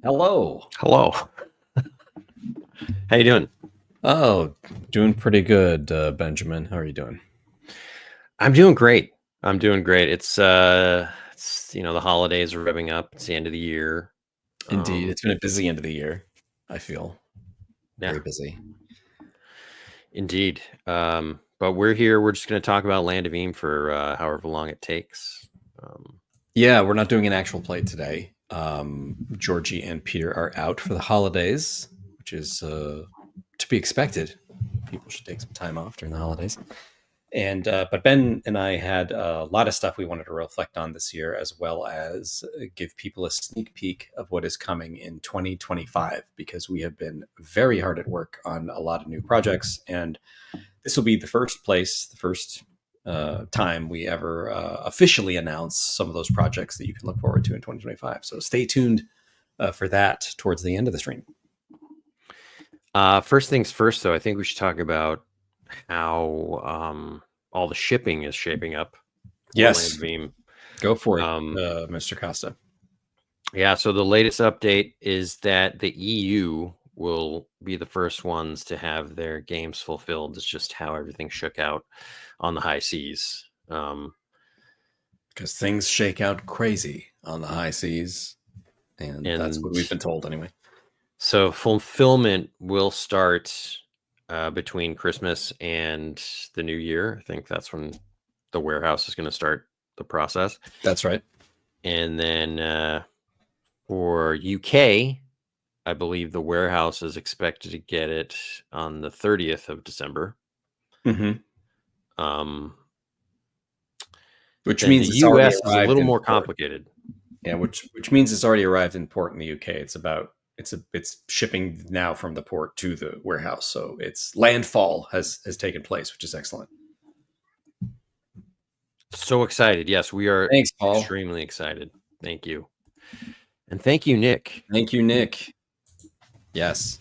Hello. Hello. How you doing? Oh, doing pretty good, Benjamin. How are you doing? I'm doing great. It's the holidays are revving up. It's the end of the year. Indeed, it's been a busy end of the year. I feel Yeah, very busy. indeed. But we're here. We're just going to talk about Land of Eam for however long it takes. Yeah, we're not doing an actual play today. Georgie and Peter are out for the holidays, which is to be expected. People should take some time off during the holidays. And but Ben and I had a lot of stuff we wanted to reflect on this year, as well as give people a sneak peek of what is coming in 2025, because we have been very hard at work on a lot of new projects, and this will be the first time we ever officially announce some of those projects that you can look forward to in 2025. So stay tuned for that towards the end of the stream. First things first, though, I think we should talk about how all the shipping is shaping up for Yes, Land of Eam. go for it, Mr. Costa. Yeah, so the latest update is that the EU will be the first ones to have their games fulfilled. It's just how everything shook out on the high seas. Because things shake out crazy on the high seas, and that's what we've been told anyway. So fulfillment will start between Christmas and the New Year. I think that's when the warehouse is going to start the process. That's right. And then for UK, I believe the warehouse is expected to get it on the 30th of December. Mm-hmm. Which then means the it's US already is a arrived little in more port. complicated. Yeah, which means it's already arrived in port in the UK. It's shipping now from the port to the warehouse, so its landfall has taken place, which is excellent. So excited! Yes, we are. Thanks, Paul. Extremely excited. Thank you, and thank you, Nick. Thank you, Nick. Yes,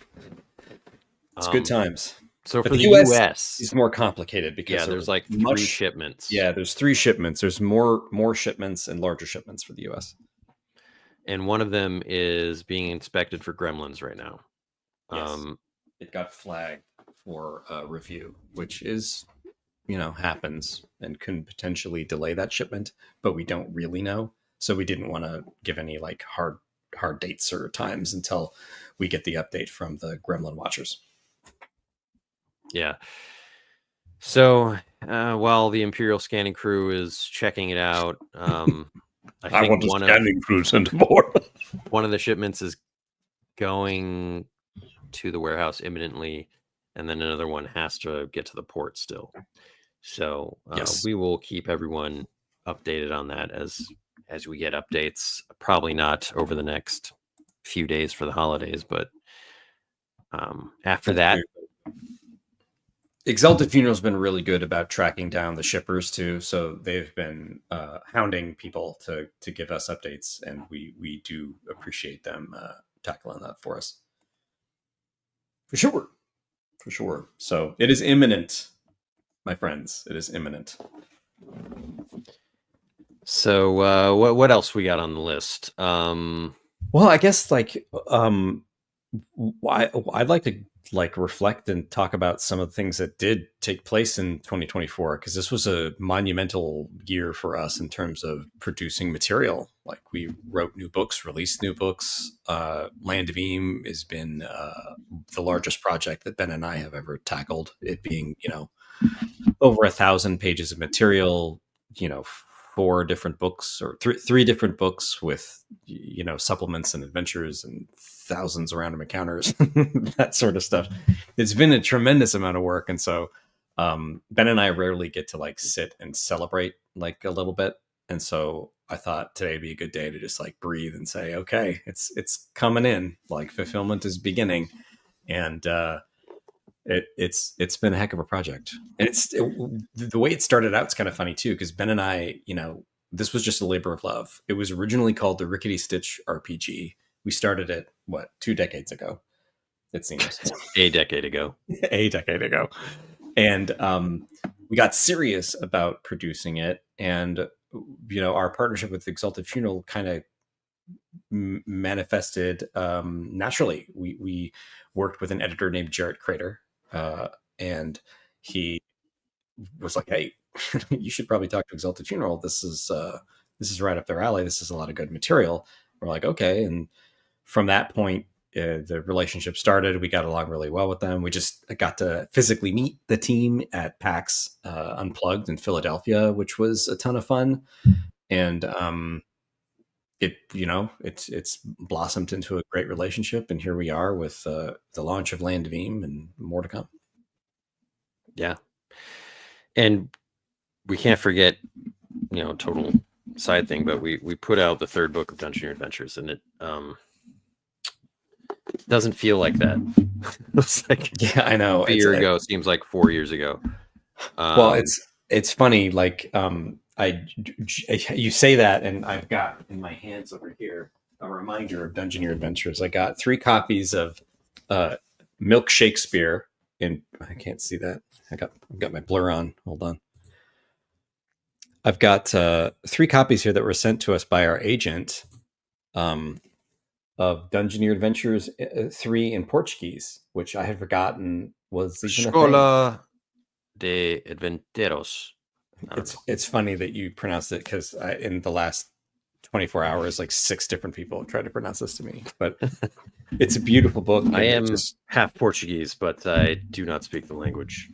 it's good times. So but for the the US, is more complicated because there's like three shipments. Yeah, there's 3 shipments. There's more shipments and larger shipments for the US. And one of them is being inspected for gremlins right now. Yes. It got flagged for review, which is, happens and can potentially delay that shipment, but we don't really know. So we didn't want to give any like hard dates or times until we get the update from the Gremlin Watchers. Yeah. So while the Imperial scanning crew is checking it out, I want the scanning crew sent aboard. One of the shipments is going to the warehouse imminently, and then another one has to get to the port still. So yes, we will keep everyone updated on that as we get updates. Probably not over the next few days for the holidays, but after that. Exalted Funeral's been really good about tracking down the shippers too, so they've been hounding people to give us updates, and we do appreciate them tackling that for us. For sure. So it is imminent, my friends. It is imminent. So what else we got on the list? Well, I guess I'd like to reflect and talk about some of the things that did take place in 2024, because this was a monumental year for us in terms of producing material. Like, we wrote new books, released new books. Land of Eam has been the largest project that Ben and I have ever tackled, it being over 1,000 pages of material, 4 different books, or three different books with supplements and adventures and thousands of random encounters, that sort of stuff. It's been a tremendous amount of work, and so Ben and I rarely get to sit and celebrate a little bit, and so I thought today would be a good day to just breathe and say, okay, it's coming in, fulfillment is beginning, and it's been a heck of a project. And the way it started out is kind of funny too, because Ben and I, this was just a labor of love. It was originally called the Rickety Stitch RPG. We started it 2 decades ago, it seems. A decade ago. And we got serious about producing it, and our partnership with Exalted Funeral kind of manifested naturally. We worked with an editor named Jarrett Crater, and he was like, "Hey, you should probably talk to Exalted Funeral. This is right up their alley. This is a lot of good material." We're like, "Okay," and from that point, the relationship started. We got along really well with them. We just got to physically meet the team at PAX Unplugged in Philadelphia, which was a ton of fun. And it's blossomed into a great relationship. And here we are with the launch of Land of Eam and more to come. Yeah. And we can't forget, total side thing, but we put out the third book of Dungeoneer Adventures, and it doesn't feel like that. It's like, yeah, I know. A year ago seems like 4 years ago. Well, it's funny. Like you say that, and I've got in my hands over here a reminder of Dungeoneer Adventures. I got 3 copies of Milk Shakespeare, and I can't see that. I've got my blur on. Hold on. I've got 3 copies here that were sent to us by our agent of Dungeoneer Adventures 3 in Portuguese, which I had forgotten was even Escola de Aventureros. It's funny that you pronounced it, because in the last 24 hours, like 6 different people have tried to pronounce this to me. But it's a beautiful book. I am half Portuguese, but I do not speak the language.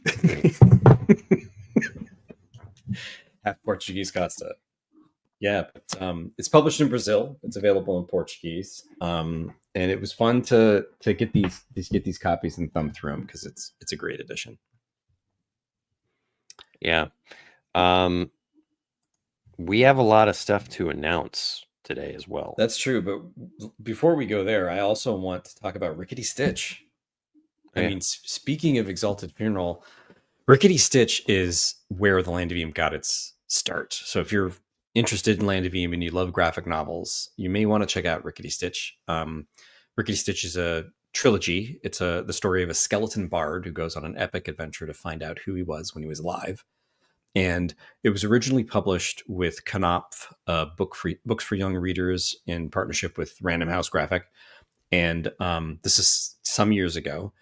Half Portuguese Costa. Yeah, but it's published in Brazil. It's available in Portuguese, and it was fun to get these copies and thumb through them, because it's a great edition. Yeah, we have a lot of stuff to announce today as well. That's true, but before we go there, I also want to talk about Rickety Stitch. I mean, speaking of Exalted Funeral, Rickety Stitch is where the Land of Eam got its start. So if you're interested in Land of Eam and you love graphic novels, you may want to check out Rickety Stitch. Rickety Stitch is a trilogy. It's the story of a skeleton bard who goes on an epic adventure to find out who he was when he was alive. And it was originally published with Knopf, Books for Young Readers, in partnership with Random House Graphic. And this is some years ago.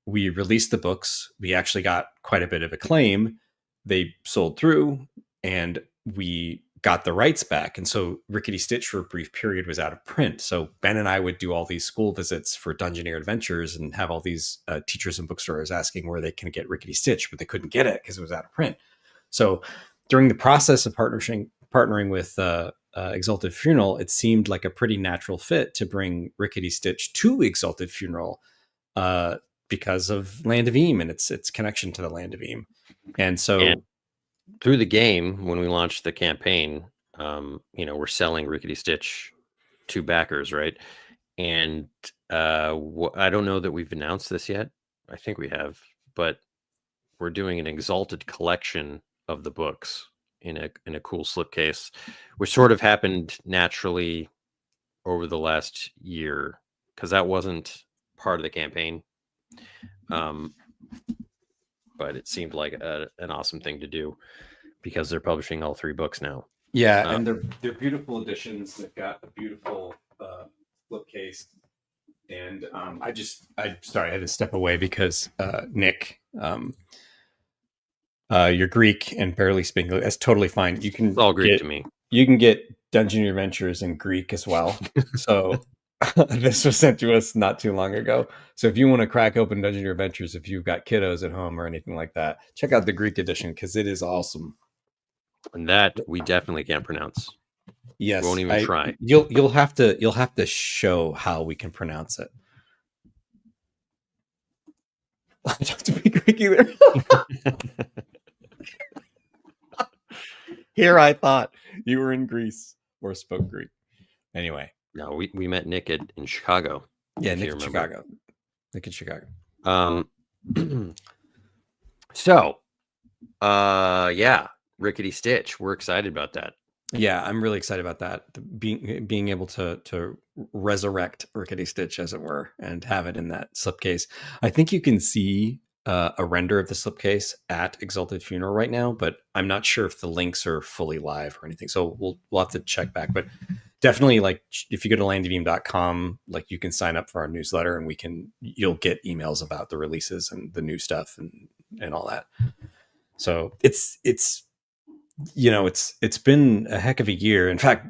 We released the books. We actually got quite a bit of acclaim. They sold through, and we got the rights back. And so Rickety Stitch for a brief period was out of print. So Ben and I would do all these school visits for Dungeoneer Adventures and have all these teachers and bookstores asking where they can get Rickety Stitch, but they couldn't get it because it was out of print. So during the process of partnering with Exalted Funeral, it seemed like a pretty natural fit to bring Rickety Stitch to Exalted Funeral because of Land of Eam and its connection to the Land of Eam. And so through the game, when we launched the campaign, we're selling Rickety Stitch to backers, right? And I don't know that we've announced this yet. I think we have, but we're doing an Exalted collection of the books in a cool slipcase, which sort of happened naturally over the last year, because that wasn't part of the campaign. But it seemed like an awesome thing to do, because they're publishing all 3 books now. Yeah, and they're beautiful editions. They've got a beautiful slipcase. And I had to step away because Nick, you're Greek and barely speak English. That's totally fine. You can It's all Greek to me. You can get Dungeoneer Adventures in Greek as well. So this was sent to us not too long ago. So if you want to crack open Dungeoneer Adventures, if you've got kiddos at home or anything like that, check out the Greek edition, because it is awesome. And that we definitely can't pronounce. Yes, we won't even try. You'll have to show how we can pronounce it. I don't have to be Greek either. Here I thought you were in Greece or spoke Greek. Anyway. No, we met Nick in Chicago. Yeah, Nick in Chicago. Nick in Chicago. So, Rickety Stitch. We're excited about that. Yeah, I'm really excited about that. Being able to resurrect Rickety Stitch, as it were, and have it in that slipcase. I think you can see a render of the slipcase at Exalted Funeral right now, but I'm not sure if the links are fully live or anything. So we'll have to check back. But definitely, like, if you go to landofeme.com, like, you can sign up for our newsletter, and you'll get emails about the releases and the new stuff and all that. So it's it's been a heck of a year. In fact,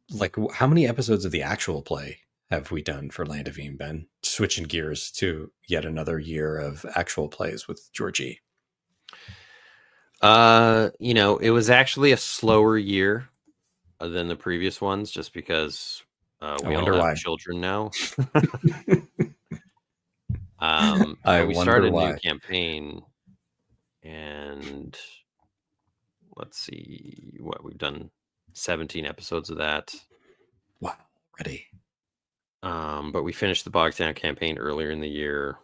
like, how many episodes of the actual play have we done for Land of Eme, Ben? Switching gears to yet another year of actual plays with Georgie. It was actually a slower year than the previous ones, just because we all have children now. But we started a new campaign, and let's see what we've done. 17 episodes of that. Wow, already. But we finished the Bogtown campaign earlier in the year.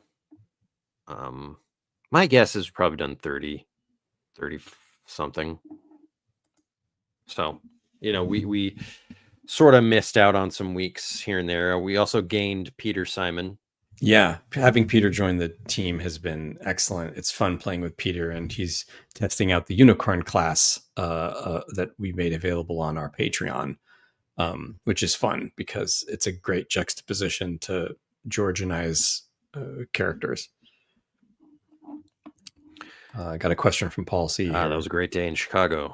My guess is we've probably done 30 something. So, we sort of missed out on some weeks here and there. We also gained Peter Simon. Yeah, having Peter join the team has been excellent. It's fun playing with Peter, and he's testing out the unicorn class that we made available on our Patreon, which is fun because it's a great juxtaposition to George and I's characters. I got a question from Paul C. That was a great day in Chicago.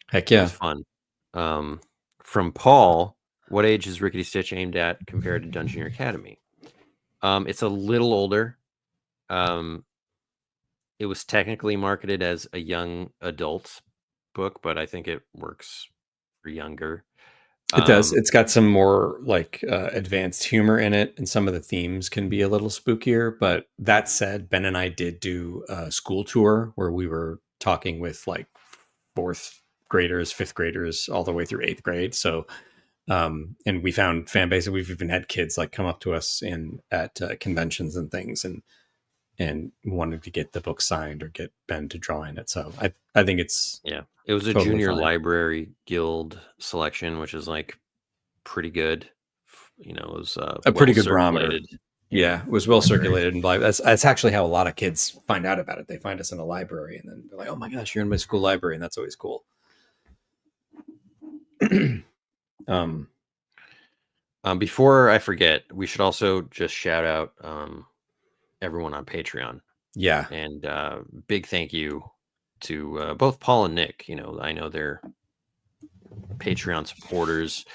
Heck yeah. It was fun. From Paul, what age is Rickety Stitch aimed at compared to Dungeoneer Academy? It's a little older. It was technically marketed as a young adult book, but I think it works for younger. It does. It's got some more like advanced humor in it, and some of the themes can be a little spookier. But that said, Ben and I did do a school tour where we were talking with like 4th graders, 5th graders, all the way through 8th grade. So, and we found fan base. We've even had kids like come up to us at conventions and things, and wanted to get the book signed or get Ben to draw in it. So I think it's it was a totally junior fine. Library Guild selection, which is like pretty good. It was a pretty good barometer. Yeah, it was well circulated, and that's actually how a lot of kids find out about it. They find us in a library, and then they're like, "Oh my gosh, you're in my school library," and that's always cool. Before I forget, we should also just shout out everyone on Patreon. Yeah, and big thank you to both Paul and Nick. I know they're Patreon supporters,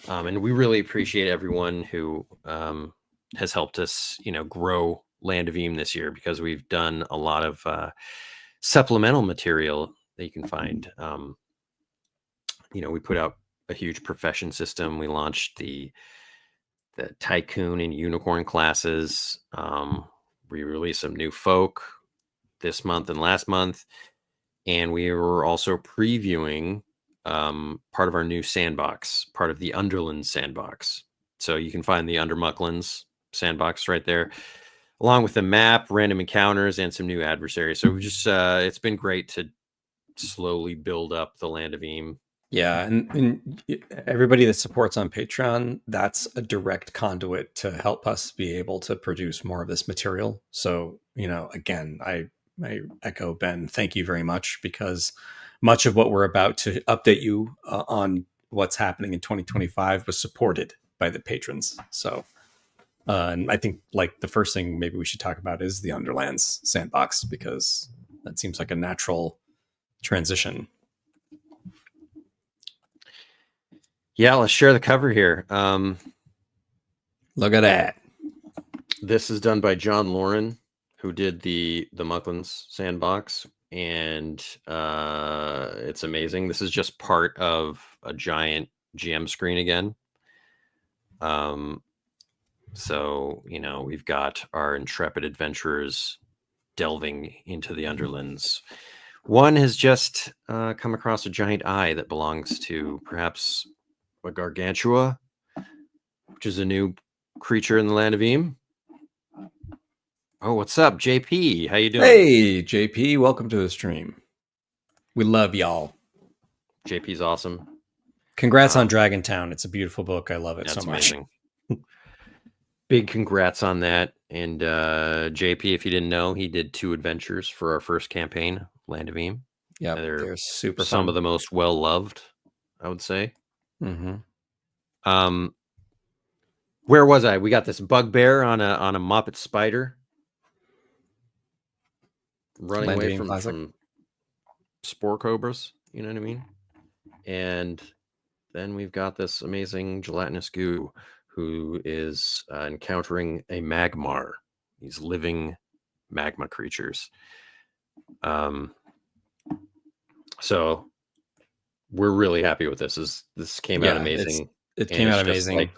and we really appreciate everyone who has helped us, grow Land of Eme this year, because we've done a lot of supplemental material that you can find. We put out a huge profession system. We launched the Tycoon and Unicorn classes. We released some new folk this month and last month, and we were also previewing part of our new sandbox, part of the Underlands sandbox. So you can find the Undermucklands sandbox right there, along with the map, random encounters, and some new adversaries. So we just it's been great to slowly build up the Land of Eme. Yeah, and everybody that supports on Patreon, that's a direct conduit to help us be able to produce more of this material. So, again, I echo Ben, thank you very much, because much of what we're about to update you on what's happening in 2025 was supported by the patrons. So, and I think like the first thing maybe we should talk about is the Underlands sandbox, because that seems like a natural transition. Yeah, let's share the cover here. Look at that. This is done by John Lauren, who did the Mucklands sandbox, and it's amazing. This is just part of a giant GM screen again. So, we've got our intrepid adventurers delving into the Underlands. One has just come across a giant eye that belongs to perhaps a Gargantua, which is a new creature in the Land of Eme. Oh, what's up, JP? How you doing? Hey, JP, welcome to the stream. We love y'all. JP's awesome. Congrats on Dragontown. It's a beautiful book. I love it so much. Amazing. Big congrats on that. And JP, if you didn't know, he did 2 adventures for our first campaign, Land of Eme. Yeah, they're super some fun. of the most well-loved, I would say. Mm-hmm. Where was I? We got this bugbear on a Muppet spider running Land away Being Classic. from spore cobras. You know what I mean? And then we've got this amazing gelatinous goo who is encountering a magmar. These living magma creatures. So we're really happy with this. This came out amazing. It came out amazing.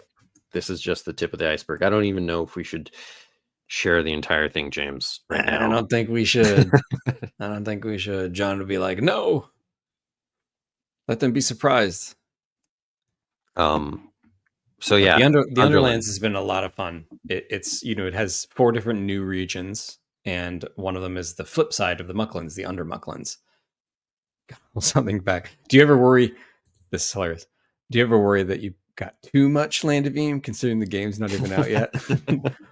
This is just the tip of the iceberg. I don't even know if we should share the entire thing, James, right now. I don't think we should. I don't think we should. John would be like, no. Let them be surprised. So yeah, the Underlands has been a lot of fun. It's it has 4 different new regions, and one of them is the flip side of the Mucklands, the Under Mucklands. Something back. Do you ever worry? This is hilarious. Do you ever worry that you got too much Land of Eam, considering the game's not even out yet?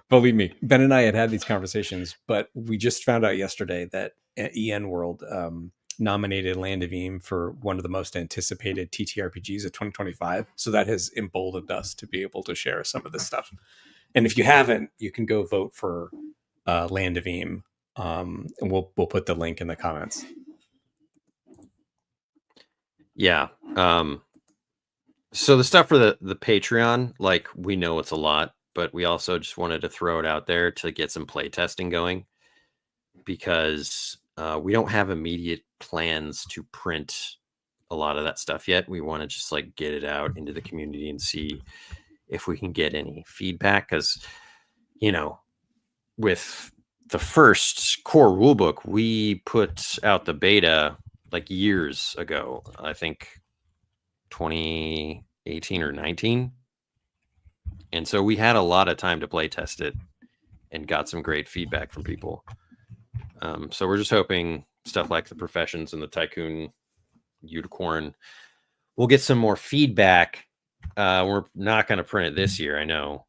Believe me, Ben and I had these conversations, but we just found out yesterday that EN World nominated Land of Eam for one of the most anticipated TTRPGs of 2025. So that has emboldened us to be able to share some of this stuff. And if you haven't, you can go vote for Land of Eam. And we'll put the link in the comments. Yeah. So the stuff for the Patreon, like, we know it's a lot, but we also just wanted to throw it out there to get some play testing going, because we don't have immediate plans to print a lot of that stuff yet. We want to just like get it out into the community and see if we can get any feedback, because with the first core rulebook, we put out the beta like years ago. I think 2018 or 19. And so we had a lot of time to play test it and got some great feedback from people. So we're just hoping stuff like the Professions and the Tycoon Unicorn will get some more feedback. We're not going to print it this year, I know.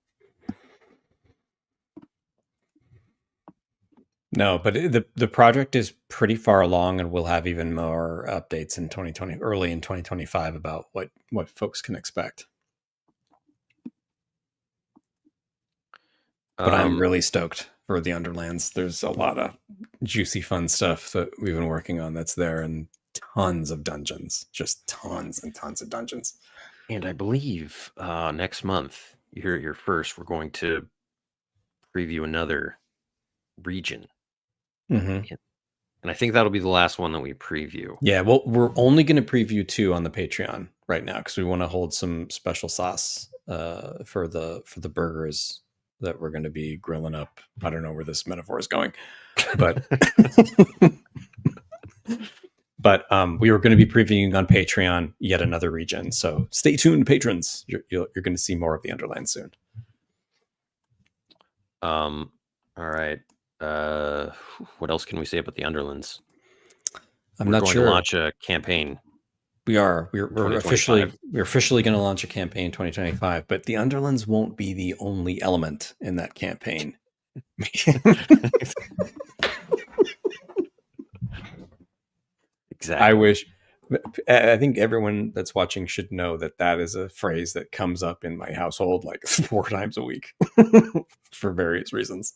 No, but the project is pretty far along, and we'll have even more updates in 2020, early in 2025, about what folks can expect. But I'm really stoked for the Underlands. There's a lot of juicy, fun stuff that we've been working on that's there, and tons of dungeons, just tons and tons of dungeons. And I believe next month, you hear it here first, we're going to preview another region. Mm-hmm. And I think that'll be the last one that we preview. Yeah, well, we're only going to preview 2 on the Patreon right now, because we want to hold some special sauce for the burgers that we're going to be grilling up. I don't know where this metaphor is going, but but we were going to be previewing on Patreon yet another region. So stay tuned, patrons. You're going to see more of the Underlands soon. All right. What else can we say about the Underlands? I'm not sure. We're going to launch a campaign. We are. We're officially going to launch a campaign in 2025, but the Underlands won't be the only element in that campaign. Exactly. I think everyone that's watching should know that is a phrase that comes up in my household like 4 times a week for various reasons.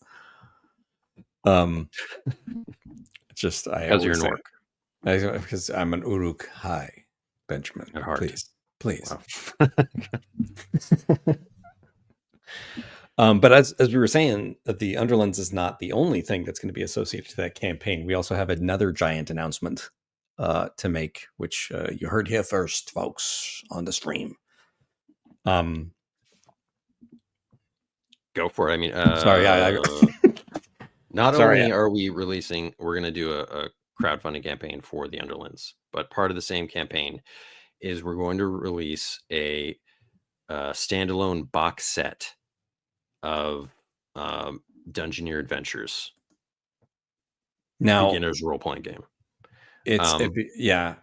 Just how's your Nork? Because I'm an Uruk. Hi, Benjamin. At heart. Please. Wow. But as we were saying, that the Underlands is not the only thing that's going to be associated to that campaign. We also have another giant announcement to make, which you heard here first, folks, on the stream. Go for it. I mean, sorry, not only are we releasing, we're going to do a crowdfunding campaign for the Underlands, but part of the same campaign is we're going to release a standalone box set of Dungeoneer Adventures. Now, beginner's role-playing game. Dungeoneer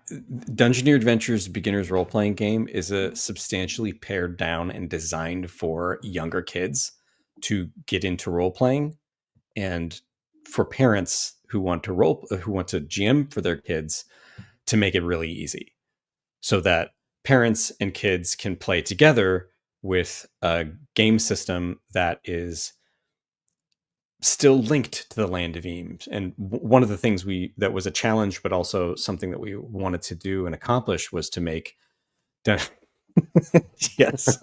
Adventures beginner's role-playing game is a substantially pared down and designed for younger kids to get into role-playing, and for parents who want to GM for their kids, to make it really easy, so that parents and kids can play together with a game system that is still linked to the Land of Eames. And one of the things that was a challenge, but also something that we wanted to do and accomplish was to make. Yes,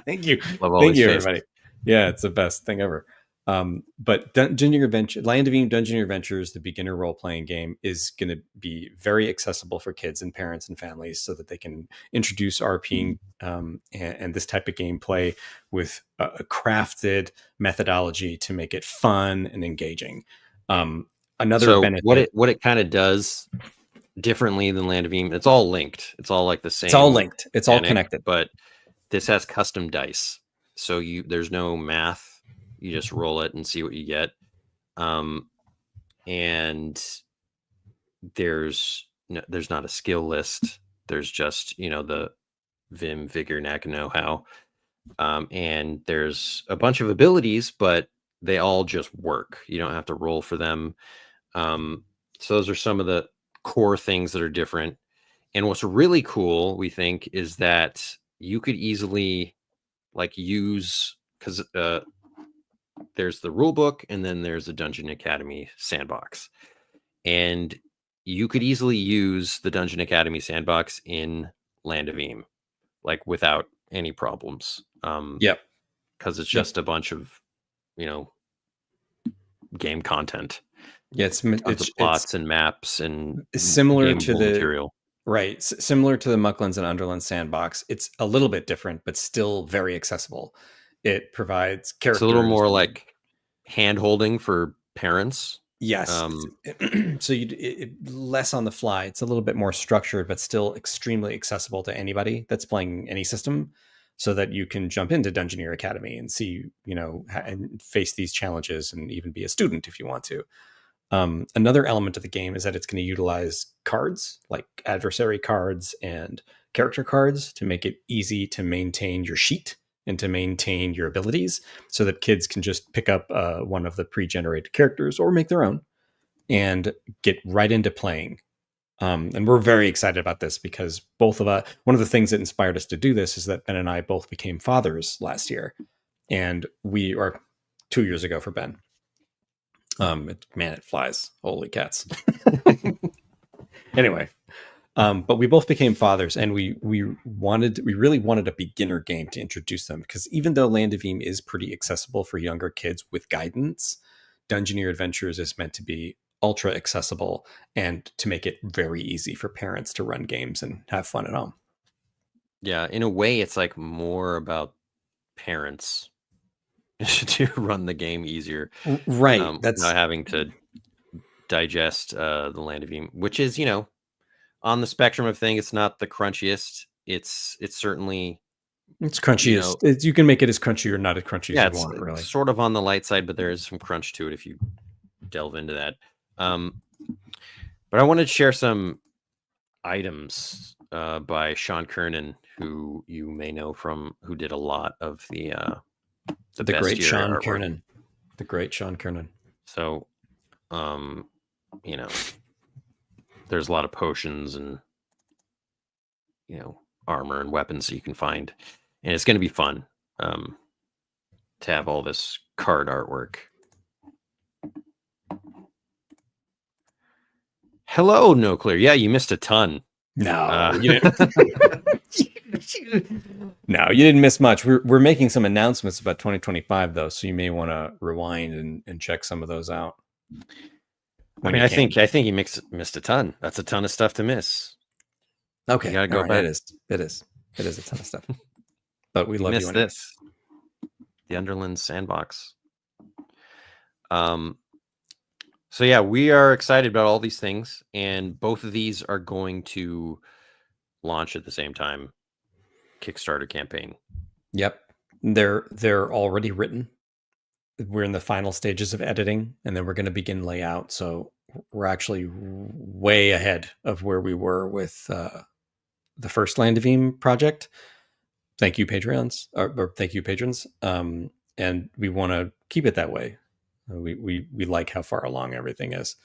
thank you, Love all thank these you, faces. everybody. Yeah, it's the best thing ever. But Dungeoneer Adventure, Land of Eames Dungeoneer Adventures, the beginner role playing game, is going to be very accessible for kids and parents and families, so that they can introduce RPing and this type of gameplay with a crafted methodology to make it fun and engaging. Another So benefit. what it kind of does differently than Land of Eames, it's all linked. It's all like the same. It's all linked. It's all mechanic, connected. but this has custom dice, so there's no math. You just roll it and see what you get. And there's not a skill list. There's just the vim, vigor, knack, and know-how. And there's a bunch of abilities, but they all just work. You don't have to roll for them. So those are some of the core things that are different. And what's really cool, we think, is that you could easily use, because there's the rule book and then there's the Dungeon Academy sandbox. And you could easily use the Dungeon Academy sandbox in Land of Eames, without any problems. Yep. Because it's just a bunch of, game content. Yeah, it's plots and maps and similar to the material. Right, similar to the Mucklands and Underlands sandbox. It's a little bit different, but still very accessible. It provides characters. It's a little more like hand holding for parents. Yes. So less on the fly. It's a little bit more structured, but still extremely accessible to anybody that's playing any system, so that you can jump into Dungeoneer Academy and see, and face these challenges, and even be a student if you want to. Another element of the game is that it's going to utilize cards, like adversary cards and character cards, to make it easy to maintain your sheet and to maintain your abilities, so that kids can just pick up one of the pre-generated characters or make their own and get right into playing. And we're very excited about this, because both of us, one of the things that inspired us to do this is that Ben and I both became fathers last year, and or 2 years ago for Ben. It flies. Holy cats. Anyway, but we both became fathers, and we really wanted a beginner game to introduce them, because even though Land of Eames is pretty accessible for younger kids with guidance, Dungeoneer Adventures is meant to be ultra accessible and to make it very easy for parents to run games and have fun at home. Yeah, in a way, it's more about parents to run the game easier, right? That's not having to digest the Land of Eames, which is on the spectrum of thing. It's not the crunchiest. It's certainly, it's crunchy. You can make it as crunchy or not as crunchy as you want, really. It's sort of on the light side, but there is some crunch to it if you delve into that. But I wanted to share some items by Sean Kernan, who you may know from, who did a lot of the great Sean Kernan. The great Sean Kernan. So, there's a lot of potions and armor and weapons that you can find, and it's going to be fun to have all this card artwork. Hello, No Clear. Yeah, you missed a ton. No, you didn't. No, you didn't miss much. We're making some announcements about 2025 though, so you may want to rewind and check some of those out. I think you missed a ton. That's a ton of stuff to miss. Okay, you gotta go back. It is a ton of stuff. But we love you. This, the Underlands sandbox. So yeah, we are excited about all these things, and both of these are going to launch at the same time. Kickstarter campaign. Yep, they're already written. We're in the final stages of editing, and then we're going to begin layout. So we're actually way ahead of where we were with the first Land of Eames project. Thank you, Patreons, or thank you, patrons. And we want to keep it that way. We like how far along everything is,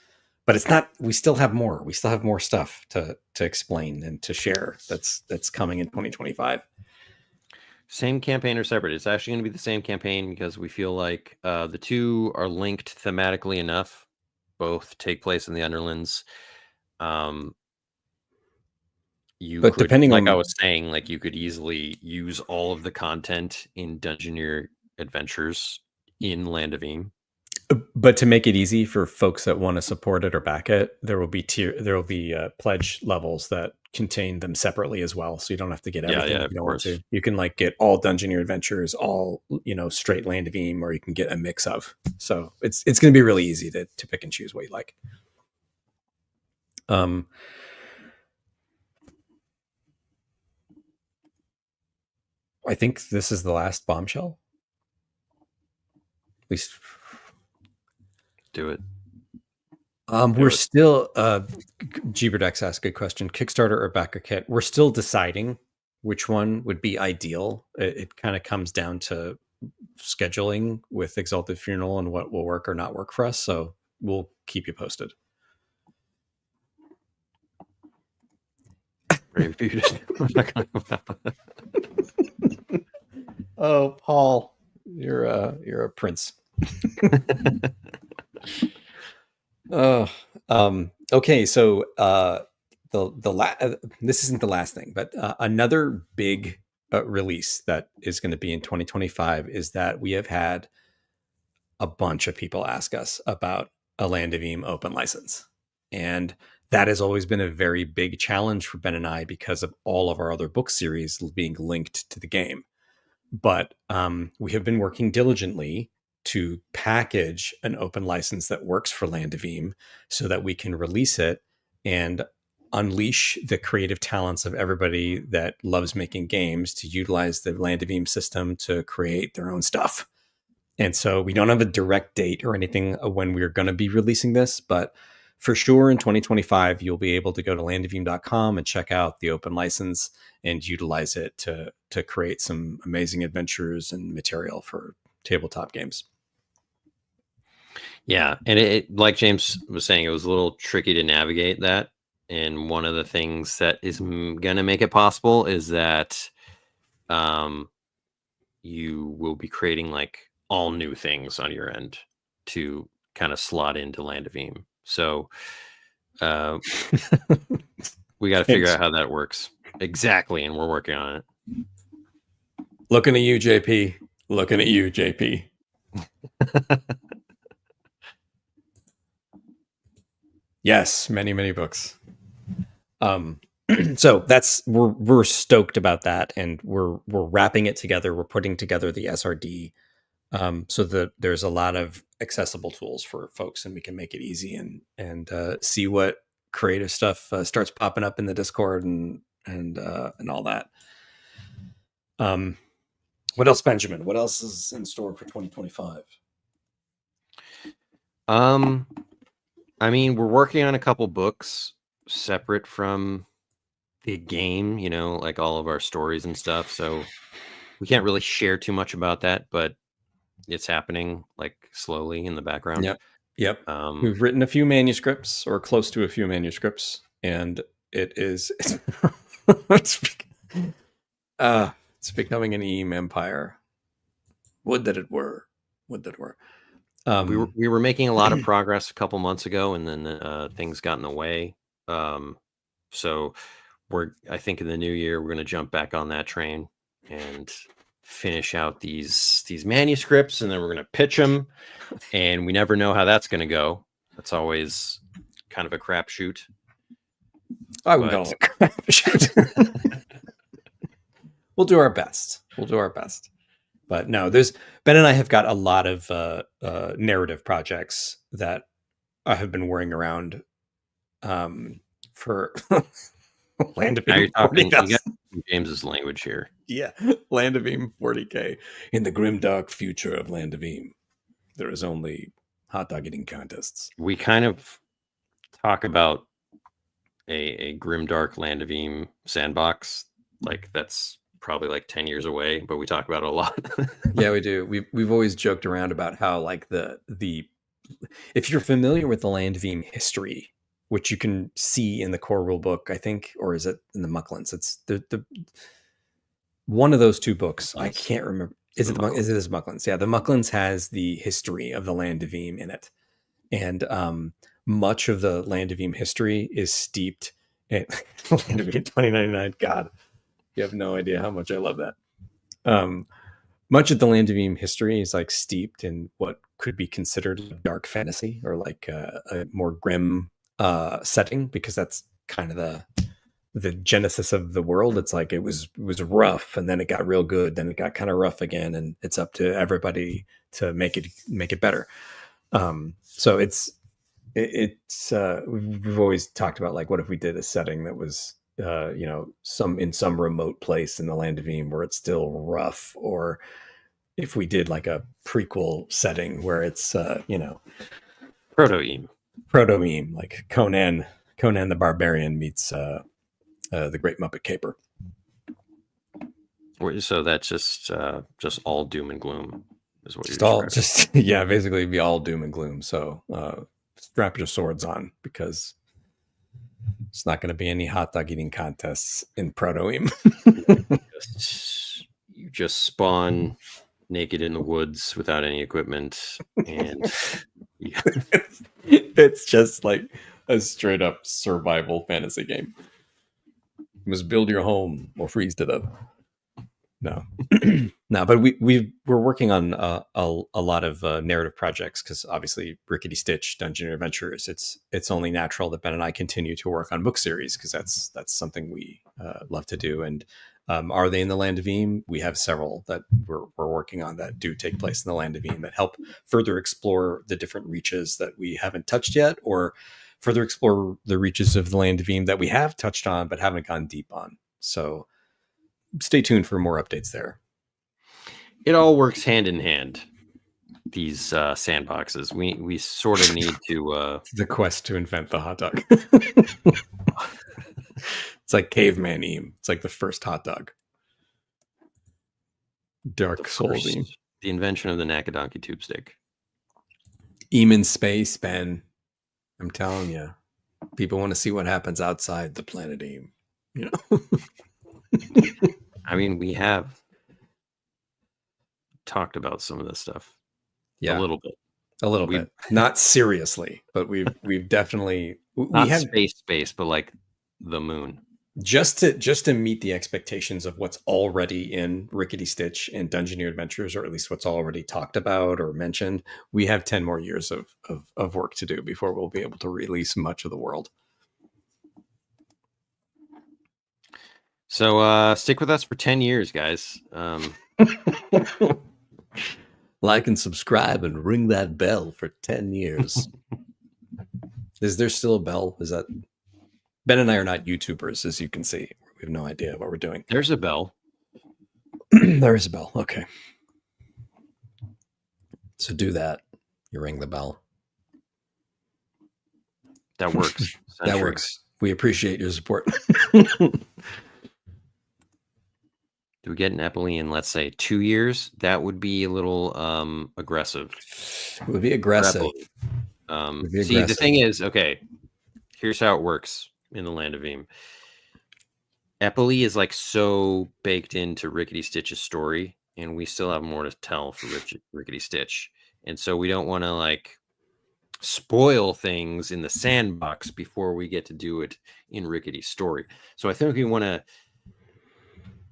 but it's not. We still have more. We still have more stuff to explain and to share. That's coming in 2025. Same campaign or separate? It's actually going to be the same campaign because we feel like the two are linked thematically enough. Both take place in the Underlands. You But could, depending like I on was saying, like you could easily use all of the content in Dungeoneer adventures in Land of Eam. But to make it easy for folks that want to support it or back it, there will be pledge levels that contain them separately as well. So you don't have to get Yeah, everything yeah, if of you don't want course. to. You can like get all Dungeoneer Adventures, all straight Land of Eam, or you can get a mix of. So it's going to be really easy to pick and choose what you like. I think this is the last bombshell. At least Do it. we're still Gberdex asked a good question. Kickstarter or backer kit? We're still deciding which one would be ideal. It kind of comes down to scheduling with Exalted Funeral and what will work or not work for us. So we'll keep you posted. Oh, Paul, you're a prince. Oh, okay. So this isn't the last thing, but another big release that is going to be in 2025 is that we have had a bunch of people ask us about a Land of Eam open license, and that has always been a very big challenge for Ben and I because of all of our other book series being linked to the game. But we have been working diligently to package an open license that works for Land of Eam so that we can release it and unleash the creative talents of everybody that loves making games to utilize the Land of Eam system to create their own stuff. And so we don't have a direct date or anything of when we're going to be releasing this, but for sure in 2025, you'll be able to go to landofeam.com and check out the open license and utilize it to create some amazing adventures and material for tabletop games. Yeah, and it like James was saying, it was a little tricky to navigate that. And one of the things that is going to make it possible is that you will be creating like all new things on your end to kind of slot into Land of Eam. So we got to figure out how that works. Exactly, and we're working on it. Looking at you, JP. Looking at you, JP. Yes, many, many books. So that's we're stoked about that, and we're wrapping it together. We're putting together the SRD so that there's a lot of accessible tools for folks, and we can make it easy and see what creative stuff starts popping up in the Discord and all that. What else, Benjamin? What else is in store for 2025? I mean, we're working on a couple books separate from the game, like all of our stories and stuff. So we can't really share too much about that, but it's happening like slowly in the background. Yep. We've written a few manuscripts or close to a few manuscripts, and it is it's becoming an Eam empire. Would that it were. Would that it were. We were making a lot of progress a couple months ago, and then things got in the way. So I think in the new year we're going to jump back on that train and finish out these manuscripts, and then we're going to pitch them. And we never know how that's going to go. That's always kind of a crapshoot. I wouldn't call it a crapshoot. We'll do our best. But no, Ben and I have got a lot of narrative projects that I have been worrying around for Land of Eam. You got James's language here. Yeah, Land of Eam 40K. In the grimdark future of Land of Eam, there is only hot dog eating contests. We kind of talk about a grimdark Land of Eam sandbox, like that's probably like 10 years away, but we talk about it a lot. Yeah, we do. We've always joked around about how like the if you're familiar with the Land of Eam history, which you can see in the core rule book, I think, or is it in the Mucklands? It's one of those two books. I Mucklands. can't remember. It's the Is Mucklands. it Mucklands? Yeah, the Mucklands has the history of the Land of Eam in it, and much of the Land of Eam history is steeped in Land of Eam 2099. God, you have no idea how much I love that. Um, much of the Land of Eam history is like steeped in what could be considered dark fantasy or like a more grim setting, because that's kind of the genesis of the world. It's like it was rough, and then it got real good, then it got kind of rough again, and it's up to everybody to make it better. So we've always talked about, like, what if we did a setting that was some remote place in the Land of Eam where it's still rough, or if we did like a prequel setting where it's Proto-Eam. proto-Eam, like Conan the Barbarian meets the Great Muppet Caper. So that's just all doom and gloom is what you're Describing. Yeah, basically it'd be all doom and gloom. So strap your swords on, because it's not going to be any hot dog eating contests in Proto-Eam. You just spawn naked in the woods without any equipment, and it's just like a straight up survival fantasy game. You must build your home or freeze to death. No, no, but we're working on a lot of narrative projects, because obviously Rickety Stitch, Dungeoneer Adventures, it's only natural that Ben and I continue to work on book series, because that's something we love to do. And are they in the Land of Eam? We have several that we're working on that do take place in the Land of Eam, that help further explore the different reaches that we haven't touched yet, or further explore the reaches of the Land of Eam that we have touched on but haven't gone deep on. So stay tuned for more updates there. It all works hand in hand, these sandboxes. We sort of need to the quest to invent the hot dog. It's like Caveman Eam. It's like the first hot dog. Dark Souls Eam. The invention of the Nakadonkey tube stick. Eam in space, Ben. I'm telling you, people want to see what happens outside the planet Eam. I mean, we have talked about some of this stuff. Yeah, a little bit. Not seriously, but we've definitely not space, but like the moon. Just to meet the expectations of what's already in Rickety Stitch and Dungeoneer Adventures, or at least what's already talked about or mentioned, we have 10 more years of work to do before we'll be able to release much of the world. So stick with us for 10 years, guys. Like and subscribe and ring that bell for 10 years. Is there still a bell? Is that... Ben and I are not YouTubers, as you can see. We have no idea what we're doing. There's a bell. There is a bell. Okay. So do that. You ring the bell. That works. That works. We appreciate your support. Do we get an Eppley in, let's say, 2 years? That would be a little aggressive. It would be aggressive. See, the thing is, okay, here's how it works in the Land of Eam. Eppley is like so baked into Rickety Stitch's story, and we still have more to tell for Rickety Stitch. And so we don't want to like spoil things in the sandbox before we get to do it in Rickety's story. So I think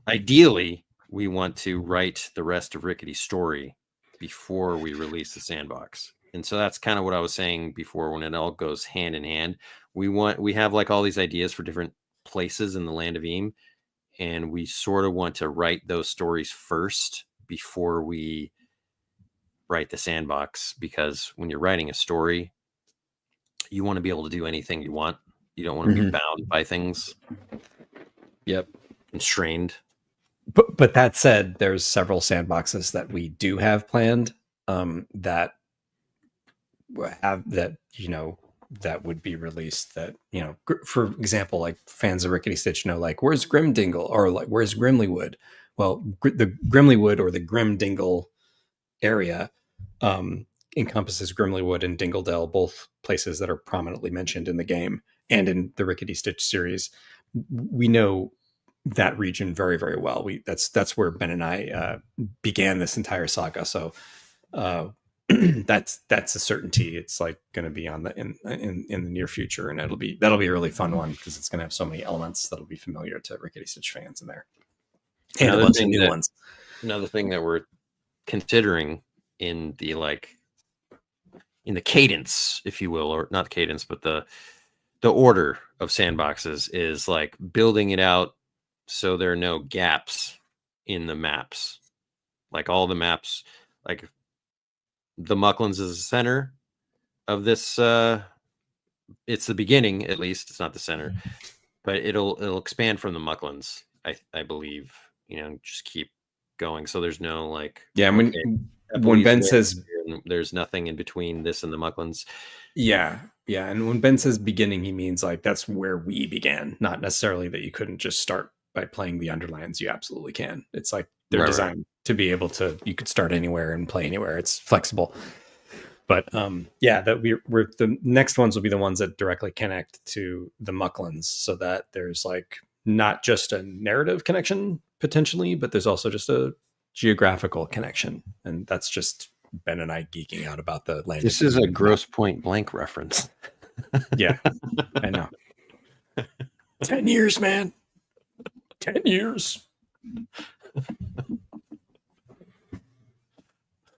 ideally, we want to write the rest of Rickety's story before we release the sandbox. And so that's kind of what I was saying before, when it all goes hand in hand. We have like all these ideas for different places in the Land of Eam, and we sort of want to write those stories first before we write the sandbox, because when you're writing a story, you want to be able to do anything you want. You don't want to be bound by things. Yep. Constrained. But that said, there's several sandboxes that we do have planned that would be released, that, for example, like fans of Rickety Stitch know, like, where's Grimdingle, or like, where's Grimlywood? Well, the Grimlywood or the Grimdingle area encompasses Grimlywood and Dingledell, both places that are prominently mentioned in the game and in the Rickety Stitch series. We know that region very, very well. That's where Ben and I began this entire saga. So that's a certainty. It's like going to be on the in the near future, and that'll be a really fun one because it's going to have so many elements that'll be familiar to Rickety Stitch fans in there, and a bunch of new ones. Another thing that we're considering in the cadence, if you will, or not cadence, but the order of sandboxes is like building it out so there are no gaps in the maps. Like all the maps, like the Mucklands is the center of this. It's the beginning, at least. It's not the center, but it'll expand from the Mucklands, I believe. Just keep going. So there's no like. Yeah, when Ben says there's nothing in between this and the Mucklands. Yeah, and when Ben says beginning, he means like that's where we began, not necessarily that you couldn't just start by playing the Underlands. You absolutely can. It's like they're designed to be able to. You could start anywhere and play anywhere. It's flexible. But that we're the next ones will be the ones that directly connect to the Mucklands, so that there's like not just a narrative connection potentially, but there's also just a geographical connection, and that's just Ben and I geeking out about the land. This is a Gross Point Blank reference. Yeah, I know. 10 years, man. 10 years. Oh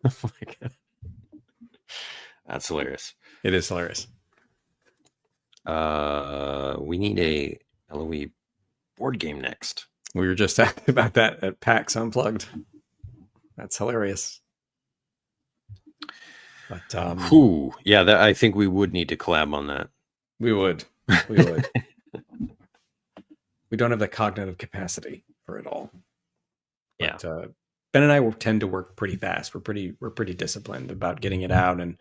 my God. That's hilarious. It is hilarious. We need a LOE board game next. We were just talking about that at PAX Unplugged. That's hilarious. But I think we would need to collab on that. We would. We don't have the cognitive capacity for it all. Yeah. But, Ben and I tend to work pretty fast. We're pretty disciplined about getting it out, and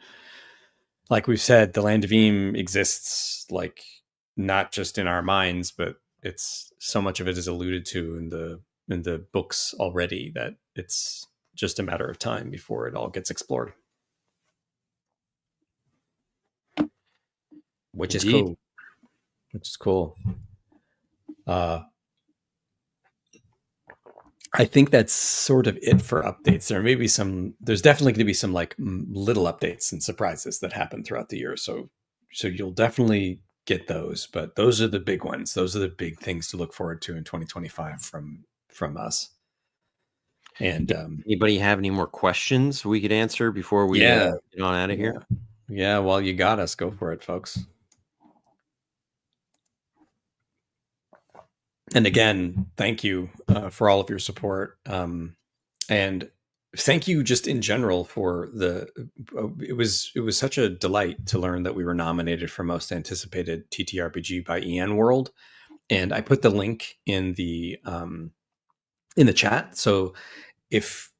like we've said, the Land of Eam exists like not just in our minds, but it's so much of it is alluded to in the books already that it's just a matter of time before it all gets explored. Which is cool. I think that's sort of it for updates. There's definitely going to be some like little updates and surprises that happen throughout the year. So you'll definitely get those, but those are the big ones. Those are the big things to look forward to in 2025 from us. And anybody have any more questions we could answer before we get on out of here? Yeah. Well, you got us. Go for it, folks. And again, thank you for all of your support. And thank you just in general for it was such a delight to learn that we were nominated for most anticipated TTRPG by EN World. And I put the link in the chat. So if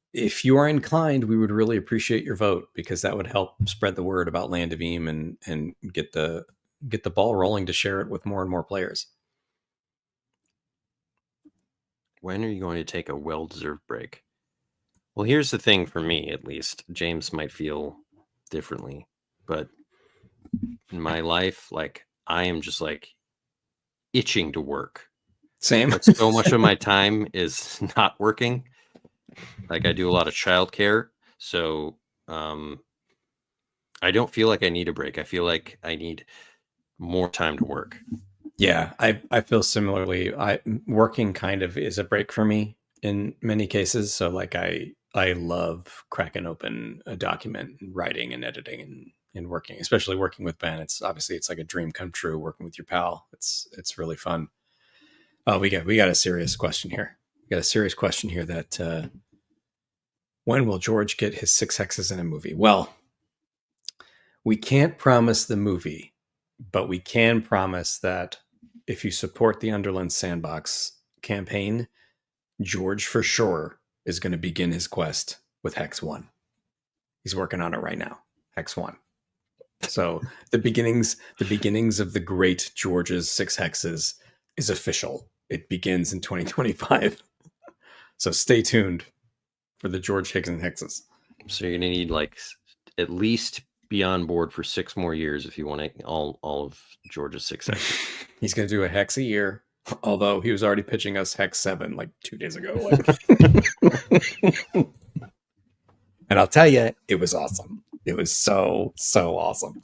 you are inclined, we would really appreciate your vote, because that would help spread the word about Land of Eam and get the ball rolling to share it with more and more players. When are you going to take a well-deserved break? Well, here's the thing for me, at least. James might feel differently, but in my life, like, I am just like itching to work. Same. But so much of my time is not working. Like, I do a lot of childcare, so I don't feel like I need a break. I feel like I need more time to work. Yeah, I feel similarly. Working kind of is a break for me in many cases. So like I love cracking open a document and writing and editing and working, especially working with Ben. It's like a dream come true working with your pal. It's really fun. Oh, we got a serious question here. We got a serious question here that when will George get his 6 hexes in a movie? Well, we can't promise the movie, but we can promise that if you support the Underlands Sandbox campaign, George for sure is going to begin his quest with Hex 1. He's working on it right now. Hex 1. So the beginnings of the great George's 6 hexes is official. It begins in 2025. So stay tuned for the George Higgins hexes. So you're going to need like at least be on board for 6 more years if you want all of George's 6 hexes. He's going to do a hex a year Although he was already pitching us Hex 7 like 2 days ago. And I'll tell you, it was awesome. It was so awesome.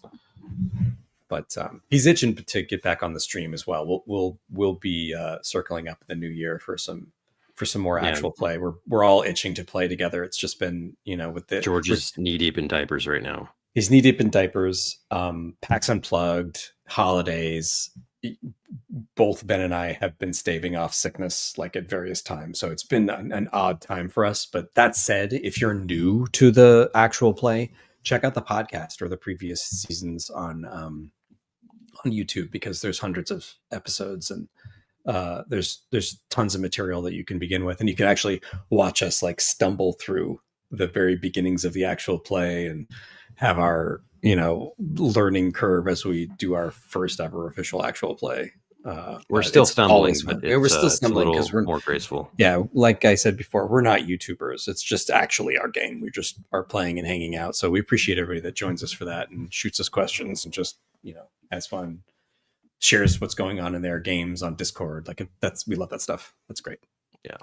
But he's itching to get back on the stream as well. We'll be circling up the new year for some more actual play. We're all itching to play together. It's just been, with the George is knee deep in diapers right now. He's knee deep in diapers. PAX Unplugged, holidays. Both Ben and I have been staving off sickness like at various times, so it's been an odd time for us. But that said, if you're new to the actual play, check out the podcast or the previous seasons on YouTube, because there's hundreds of episodes, and there's tons of material that you can begin with, and you can actually watch us like stumble through the very beginnings of the actual play and have our learning curve as we do our first ever official actual play. We're still stumbling, but we're still stumbling because we're more graceful. Yeah, like I said before, we're not YouTubers. It's just actually our game. We just are playing and hanging out. So we appreciate everybody that joins us for that and shoots us questions and just has fun, shares what's going on in their games on Discord. Like we love that stuff. That's great. Yeah.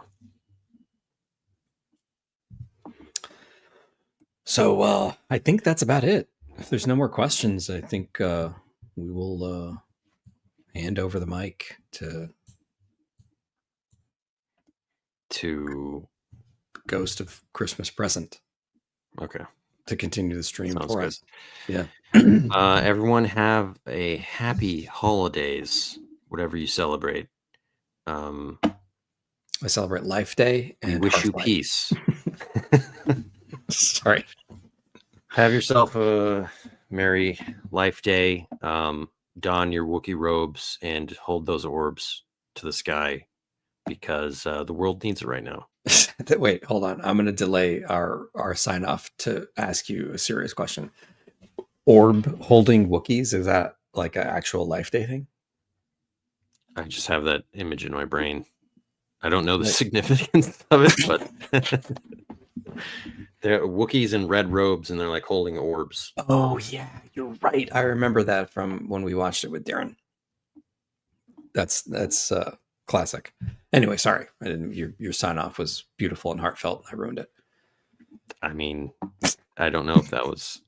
So I think that's about it. If there's no more questions, I think we will hand over the mic to Ghost of Christmas Present. Okay. To continue the stream Sounds for good. us. Yeah. Everyone have a happy holidays, whatever you celebrate. I celebrate Life Day, and we wish you peace. Sorry. Have yourself a merry Life Day. Don your Wookiee robes and hold those orbs to the sky, because the world needs it right now. Wait, hold on. I'm going to delay our sign off to ask you a serious question. Orb holding Wookiees, is that like an actual Life Day thing? I just have that image in my brain. I don't know the significance of it, but they're Wookiees in red robes and they're like holding orbs. Oh yeah, you're right. I remember that from when we watched it with Darren. That's classic. Anyway, sorry. Your sign off was beautiful and heartfelt. I ruined it. I mean, I don't know if that was.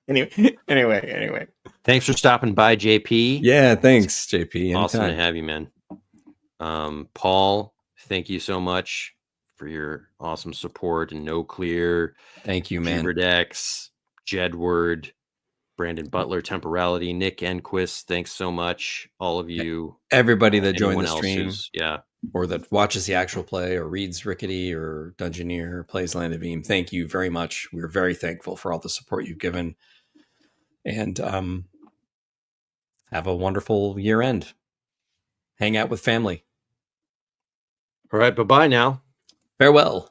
Anyway. Thanks for stopping by, JP. Yeah, thanks, JP. Anytime. Awesome to have you, man. Paul, thank you so much for your awesome support and No Clear. Thank you, man. Juberdex, Jedward, Brandon Butler, Temporality, Nick Enquist, thanks so much. All of you. Everybody that joined the stream. Yeah. Or that watches the actual play or reads Rickety or Dungeoneer or plays Land of Beam. Thank you very much. We're very thankful for all the support you've given. And have a wonderful year end. Hang out with family. All right. Bye-bye now. Farewell.